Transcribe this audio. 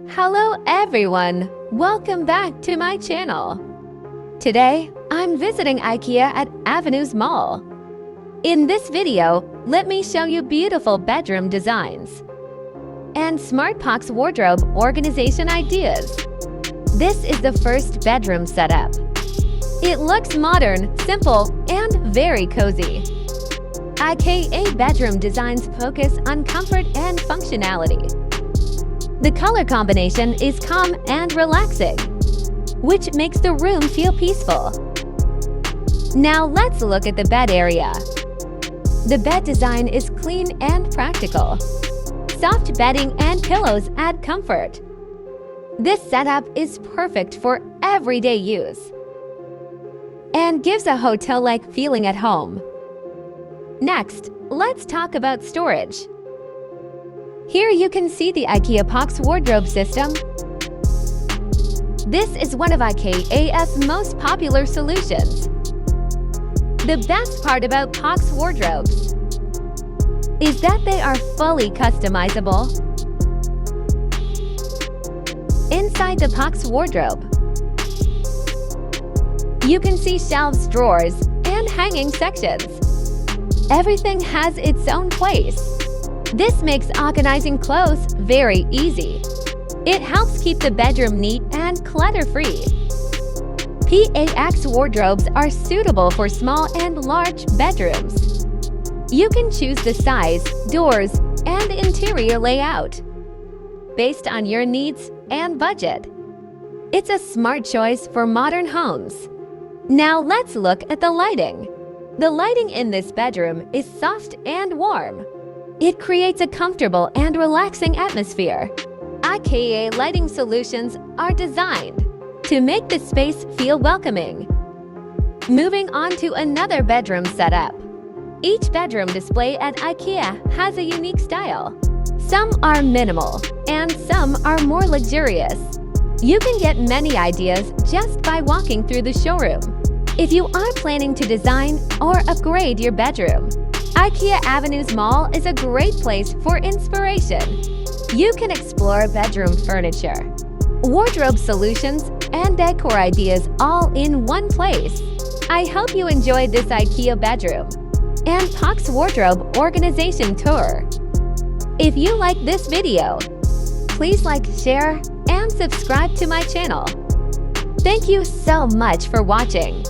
Hello everyone! Welcome back to my channel. Today, I'm visiting IKEA at Avenues Mall. In this video, let me show you beautiful bedroom designs and smart PAX Wardrobe Organization ideas. This is the first bedroom setup. It looks modern, simple, and very cozy. IKEA bedroom designs focus on comfort and functionality. The color combination is calm and relaxing, which makes the room feel peaceful. Now let's look at the bed area. The bed design is clean and practical. Soft bedding and pillows add comfort. This setup is perfect for everyday use and gives a hotel-like feeling at home. Next, let's talk about storage. Here you can see the IKEA PAX wardrobe system. This is one of IKEA's most popular solutions. The best part about PAX wardrobes is that they are fully customizable. Inside the PAX wardrobe, you can see shelves, drawers, and hanging sections. Everything has its own place. This makes organizing clothes very easy. It helps keep the bedroom neat and clutter-free. PAX wardrobes are suitable for small and large bedrooms. You can choose the size, doors, and interior layout based on your needs and budget. It's a smart choice for modern homes. Now let's look at the lighting. The lighting in this bedroom is soft and warm. It creates a comfortable and relaxing atmosphere. IKEA lighting solutions are designed to make the space feel welcoming. Moving on to another bedroom setup. Each bedroom display at IKEA has a unique style. Some are minimal, and some are more luxurious. You can get many ideas just by walking through the showroom. If you are planning to design or upgrade your bedroom, IKEA Avenues Mall is a great place for inspiration. You can explore bedroom furniture, wardrobe solutions, and decor ideas all in one place. I hope you enjoyed this IKEA bedroom and PAX Wardrobe Organization tour. If you like this video, please like, share, and subscribe to my channel. Thank you so much for watching.